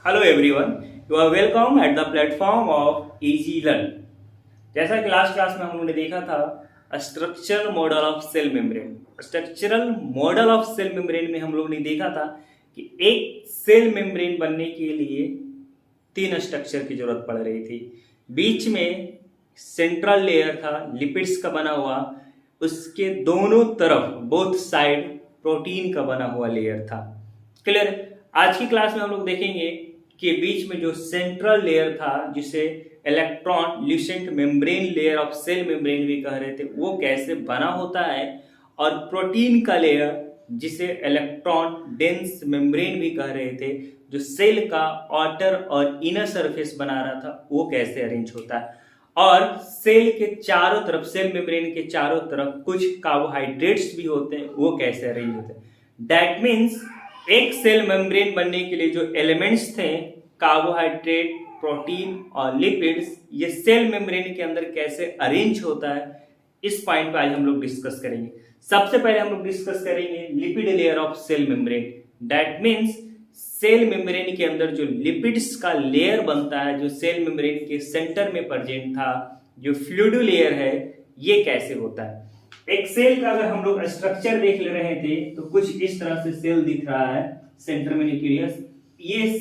Hello everyone, you are welcome at the platform of Easy Learn। जैसा कि last class में हम लोगों ने देखा था structural model of cell membrane. Structural model of cell membrane में हम लोगों ने देखा था कि एक सेल मेम्ब्रेन बनने के लिए तीन स्ट्रक्चर की जरूरत पड़ रही थी। बीच में सेंट्रल लेयर था लिपिड्स का बना हुआ, उसके दोनों तरफ बोथ साइड प्रोटीन का बना हुआ लेयर था। क्लियर। आज की क्लास में हम लोग देखेंगे कि बीच में जो सेंट्रल लेयर था जिसे electron lucent membrane layer of cell membrane भी कह रहे थे, वो कैसे बना होता है, और प्रोटीन का लेयर जिसे इलेक्ट्रॉन डेंस मेम्ब्रेन भी कह रहे थे, जो सेल का आउटर और इनर सरफेस बना रहा था, वो कैसे अरेंज होता है। और सेल के चारों तरफ, सेल मेम्ब्रेन के चारों तरफ कुछ कार्बोहाइड्रेट्स भी होते हैं, वो कैसे अरेंज होते हैं। दैट मीन्स एक सेल मेम्ब्रेन बनने के लिए जो एलिमेंट्स थे, कार्बोहाइड्रेट, प्रोटीन और लिपिड्स, ये सेल मेम्ब्रेन के अंदर कैसे अरेंज होता है, इस पॉइंट पे आज हम लोग डिस्कस करेंगे। सबसे पहले हम लोग डिस्कस करेंगे lipid layer of cell membrane. That means cell membrane के अंदर जो लिपिड्स का लेयर बनता है, जो सेल मेम्ब्रेन के सेंटर में प्रेजेंट था, जो फ्लूइड लेयर है, ये कैसे होता है। एक सेल का अगर हम लोग स्ट्रक्चर देख ले रहे थे तो कुछ इस तरह से सेल दिख रहा है सेंटर में न्यूक्लियस। ये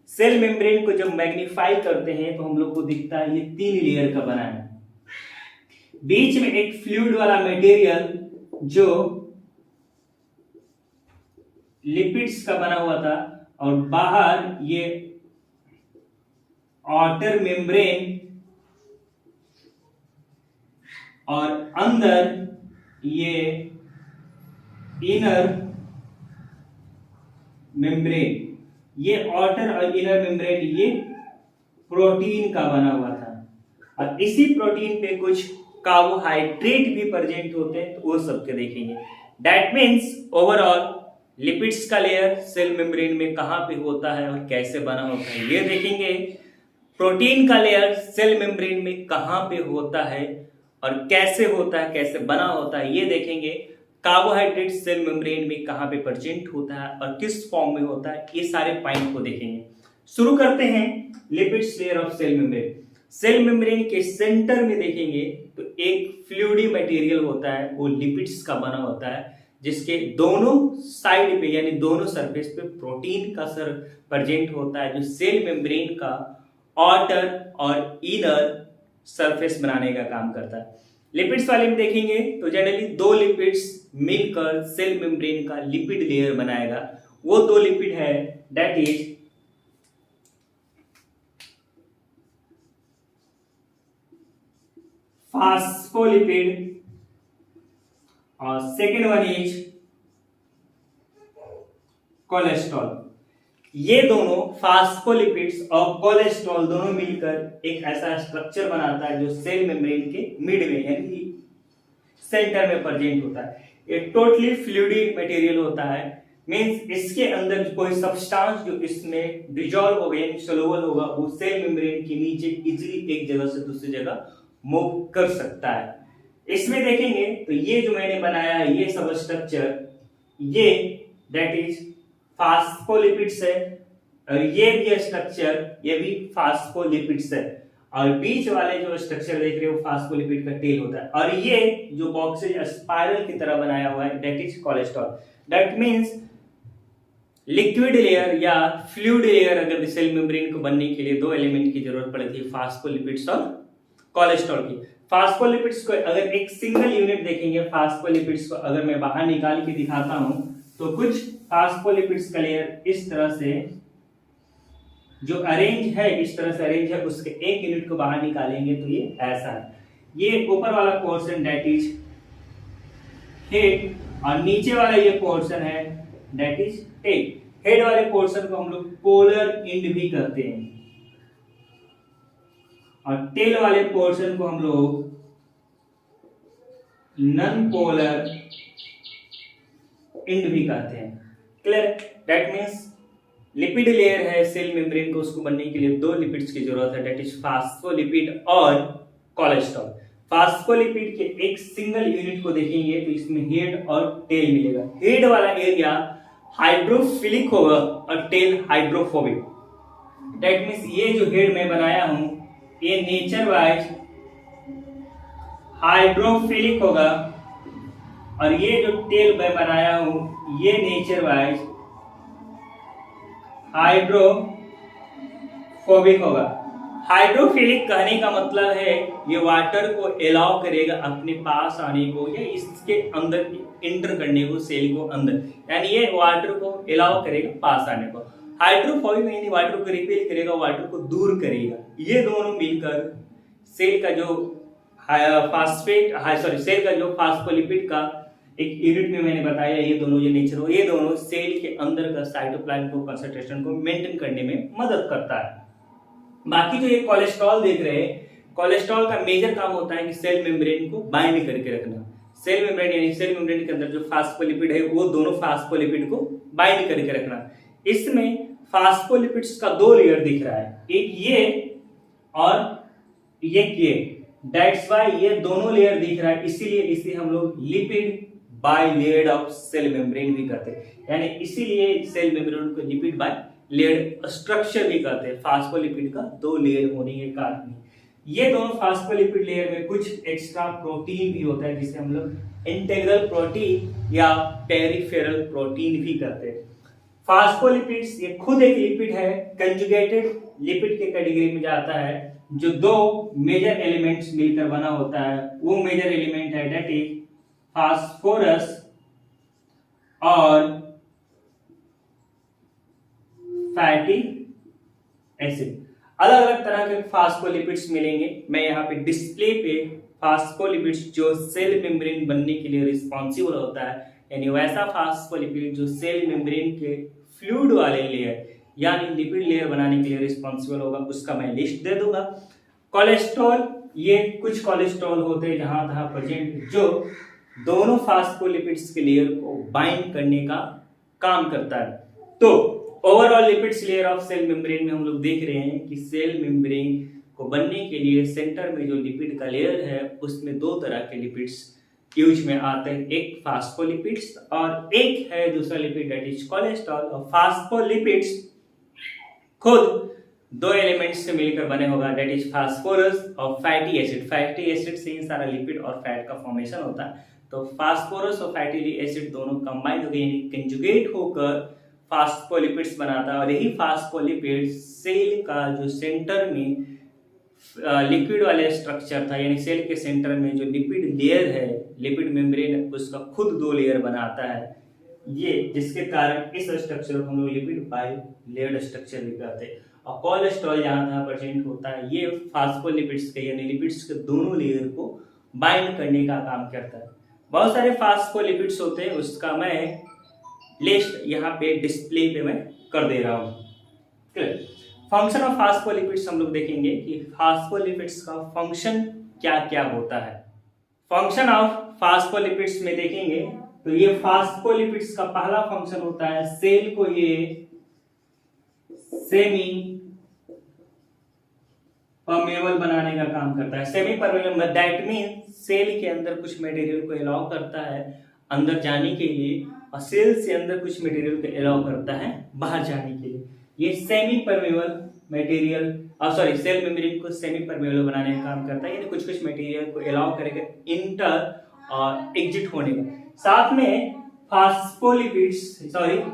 सेल मेम्ब्रेन को जब मैग्नीफाई करते हैं तो हम लोग को दिखता है ये तीन लेयर का बना है। बीच में एक फ्लूइड वाला मटेरियल जो लिपिड्स का बना हुआ था, और बाहर ये आउटर मेम्ब्रेन, और अंदर ये इनर मेम्ब्रेन। ये आउटर और इनर मेम्ब्रेन ये प्रोटीन का बना हुआ था, और इसी प्रोटीन पे कुछ कार्बोहाइड्रेट भी प्रेजेंट होते हैं, तो वो सबके देखेंगे। दैट मीन्स ओवरऑल लिपिड्स का लेयर सेल मेम्ब्रेन में कहां पे होता है और कैसे बना होता है, ये देखेंगे। प्रोटीन का लेयर सेल मेम्ब्रेन में कहां पे होता है और कैसे होता है, कैसे बना होता है, ये देखेंगे। कार्बोहाइड्रेट सेल मेम्ब्रेन में कहां पे प्रेजेंट होता है और किस फॉर्म में होता है, ये सारे पॉइंट को देखेंगे। शुरू करते हैं lipids layer of cell membrane. Cell membrane के सेंटर में देखेंगे तो एक फ्लूइडी मटेरियल होता है, वो लिपिड्स का बना होता है, जिसके दोनों साइड पे यानी दोनों सरफेस पे प्रोटीन का सर प्रेजेंट होता है, जो सेल मेम्ब्रेन का आउटर और इनर सरफेस बनाने का काम करता है। लिपिड्स वाले में देखेंगे तो जनरली दो लिपिड्स मिलकर सेल मेम्ब्रेन का लिपिड लेयर बनाएगा। वो दो लिपिड है, दैट इज फास्फोलिपिड और सेकेंड वन इज कोलेस्ट्रॉल। ये दोनों फास्फोलिपिड्स और कोलेस्ट्रॉल दोनों मिलकर एक ऐसा स्ट्रक्चर बनाता है जो सेल मेम्ब्रेन के मिड में यानी सेंटर में प्रेजेंट होता है। ये टोटली फ्लूइडी मटेरियल होता है, मींस इसके अंदर कोई सब्सटेंस जो इसमें डिसॉल्व हो गया, सोलुबल होगा, वो सेल मेम्ब्रेन के नीचे इजीली एक जगह से दूसरी जगह मूव कर सकता है। इसमें देखेंगे तो ये जो मैंने बनाया है ये सब स्ट्रक्चर, ये दैट इज फास्फोलिपिड्स है, और ये भी स्ट्रक्चर ये भी फास्फोलिपिड्स है, और बीच वाले जो स्ट्रक्चर देख रहे हो फास्फोलिपिड का टेल होता है, और ये जो बॉक्सेज स्पाइरल की तरह बनाया हुआ है that is cholesterol. That means liquid layer या फ्लूइड लेयर अगर सेल मेम्ब्रेन को बनने के लिए दो एलिमेंट की जरूरत पड़ती है, फास्फोलिपिड्स और कोलेस्ट्रॉल की। फास्फोलिपिड्स को अगर एक सिंगल यूनिट देखेंगे, फास्फोलिपिड्स को अगर मैं बाहर निकाल के दिखाता हूं तो कुछ फास्फोलिपिड्स का लेयर इस तरह से जो अरेंज है, इस तरह से अरेंज है, उसके एक यूनिट को बाहर निकालेंगे तो ये ऐसा है। ये ऊपर वाला पोर्शन दैट इज हेड, और नीचे वाला ये पोर्शन है दैट इज टेल। हेड वाले पोर्शन को हम लोग पोलर एंड भी कहते हैं, और टेल वाले पोर्शन को हम लोग नॉन पोलर एंड भी कहते हैं। Clear. That means lipid layer है सेल मेम्ब्रेन को, उसको बनने के लिए दो लिपिड्स की जरूरत है, दैट इज फास्फोलिपिड और कोलेस्ट्रॉल। फास्फोलिपिड के एक सिंगल यूनिट को देखेंगे तो इसमें हेड और टेल मिलेगा। हेड वाला एरिया हाइड्रोफिलिक होगा और टेल हाइड्रोफोबिक। दैट मीन्स ये जो हेड मैं बनाया हूं ये नेचर वाइज हाइड्रोफिलिक होगा और ये जो टेल मैं बनाया हूं ये नेचर वाइज हाइड्रोफोबिक होगा। हाइड्रोफिलिक कहने का मतलब है ये वाटर को अलाउ करेगा अपने पास आने को या इसके अंदर इंटर करने को सेल को अंदर, यानी ये वाटर को अलाउ करेगा पास आने को। हाइड्रोफोबिक यानी वाटर को रिपेल करेगा, वाटर को दूर करेगा। ये दोनों मिलकर सेल का जो सेल का जो फास्फोलिपिड का एक यूनिट में मैंने बताया, ये दोनों जो नेचर हो, ये दोनों सेल के अंदर का साइटोप्लाज्म को कंसंट्रेशन को मेंटेन करने में मदद करता है। बाकी जो ये कोलेस्ट्रॉल देख रहे हैं, कोलेस्ट्रॉल का मेजर काम होता है कि सेल मेम्ब्रेन को बाइंड करके रखना। सेल मेम्ब्रेन यानी सेल मेम्ब्रेन के अंदर जो फास्फोलिपिड है वो दोनों फास्फोलिपिड को बाइंड करके रखना। इसमें फास्फोलिपिड्स का दो लेयर दिख रहा है, एक ये और ये। दैट्स वाई ये दोनों लेयर दिख रहा है, इसीलिए इसे हम लोग lipid bilayer of cell membrane भी कहते हैं, यानी इसीलिए सेल मेम्ब्रेन को लिपिड बाय लेयर स्ट्रक्चर भी कहते हैं, फास्फोलिपिड का दो लेयर होने के कारण। ये दोनों फास्फोलिपिड लेयर में कुछ एक्स्ट्रा प्रोटीन भी होता है जिसे हम लोग इंटीग्रल प्रोटीन या पेरिफेरल प्रोटीन भी कहते हैं। फास्फोलिपिड्स ये खुद एक लिपिड है, कंजुगेटेड लिपिड के कैटेगरी में जाता है, जो दो मेजर एलिमेंट्स मिलकर बना होता है। वो मेजर एलिमेंट है दैट इज फास्फोरस और फैटी एसिड। अलग अलग तरह के फास्फोलिपिड्स मिलेंगे। मैं यहाँ पे डिस्प्ले पे फास्फोलिपिड्स जो सेल मेम्ब्रेन बनने के लिए रिस्पॉन्सिबल होता है, यानी वैसा फास्फोलिपिड जो सेल मेम्ब्रेन के फ्लूइड वाले लेयर यानी लिपिड लेयर बनाने के लिए रिस्पॉन्सिबल होगा, उसका मैं लिस्ट दे दूंगा। कोलेस्ट्रॉल, ये कुछ कोलेस्ट्रॉल होते हैं जहां तहां प्रेजेंट जो दोनों फास्फोलिपिड्स के लेयर को बाइंड करने का काम करता है। तो overall lipids layer of cell membrane में हम लोग देख रहे हैं कि सेल मेम्ब्रेन को बनने के लिए सेंटर में जो लिपिड का लेयर है उसमें दो तरह के लिपिड्स यूज में आते हैं, एक फास्फोलिपिड्स और एक है दूसरा लिपिड दैट इज कोलेस्ट्रॉल। और फास्फोलिपिड्स खुद दो एलिमेंट्स से मिलकर बने होगा दैट इज फास्फोरस और फैटी एसिड। फैटी एसिड से ही सारा लिपिड और फैट का फॉर्मेशन होता है। तो फास्फोरस और फैटी एसिड दोनों कंबाइंड होकर यानी कंजुगेट होकर फास्फोलिपिड्स बनाता है और यही फास्फोलिपिड सेल का जो सेंटर में लिक्विड वाले स्ट्रक्चर था, यानी सेल के सेंटर में जो लिपिड लेयर है, लिपिड मेम्ब्रेन, उसका खुद दो लेयर बनाता है। ये जिसके कारण इस स्ट्रक्चर को हम लोग लिपिड बाय लेयर्ड स्ट्रक्चर भी कहते हैं। और कोलेस्ट्रॉल जहां तहां प्रेजेंट होता है ये फास्फोलिपिड्स के यानी लिपिड्स के दोनों लेयर को बाइंड करने का काम करता है। बहुत सारे फास्फोलिपिड्स होते हैं, उसका मैं लिस्ट यहाँ पे डिस्प्ले पे मैं कर दे रहा हूँ। फंक्शन ऑफ फास्फोलिपिड्स हम लोग देखेंगे कि फास्फोलिपिड्स का फंक्शन क्या क्या होता है। फंक्शन ऑफ फास्फोलिपिड्स में देखेंगे तो ये फास्फोलिपिड्स का पहला फंक्शन होता है सेल को ये सेमी परमेबल बनाने का काम करता है। Semipermeable that mean cell के अंदर कुछ मटेरियल को अलाउ करता है अंदर जाने के लिए और सेल से अंदर कुछ मटेरियल को अलाउ करता है बाहर जाने के लिए। ये semipermeable material cell membrane को सेमी परमेबल बनाने का काम करता है, यानी कुछ कुछ मटेरियल को अलाउ करेगा इंटर और एग्जिट होने का। साथ में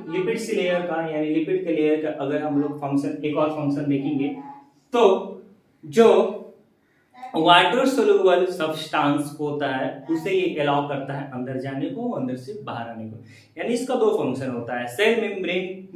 लिपिड्स लेयर का यानी लिपिड के लेयर का अगर हम लोग फंक्शन एक और फंक्शन देखेंगे तो जो वाटर सोल्यूबल सब्सटेंस होता है उसे ये अलाउ करता है अंदर जाने को, अंदर से बाहर आने को। यानी इसका दो फंक्शन होता है। सेल मेम्ब्रेन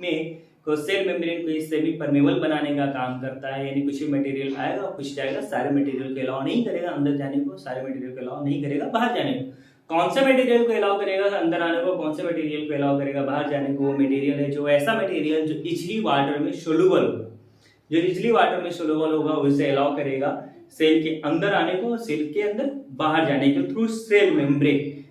को ये सेमी परमेबल बनाने का काम करता है, यानी कुछ भी मटेरियल आएगा कुछ जाएगा, सारे मटेरियल को अलाउ नहीं करेगा अंदर जाने को, सारे मटेरियल को अलाउ नहीं करेगा बाहर जाने को। कौन से मटेरियल को अलाउ करेगा अंदर आने को, कौन से मटेरियल को अलाउ करेगा बाहर जाने को? वो मटेरियल है जो ऐसा मटेरियल जो इजली वाटर में सोल्यूबल होगा, जो इजली वाटर में सोल्यूबल होगा उसे अलाउ करेगा सेल के अंदर आने को, सेल के अंदर बाहर जाने को थ्रू सेल मेम्ब्रेन।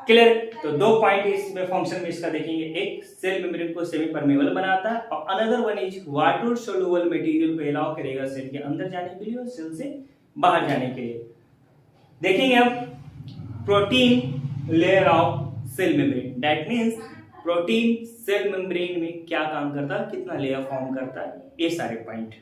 क्लियर? तो दो पॉइंट इसमें फंक्शन में इसका देखेंगे, एक सेल मेम्ब्रेन को सेमी परमेबल बनाता है और another one is water soluble material को अलाउ करेगा सेल के अंदर जाने के लिए और सेल से बाहर जाने के लिए। देखेंगे अब protein layer of cell membrane that means protein cell membrane में क्या काम करता है, कितना लेयर फॉर्म करता है, ये सारे पॉइंट।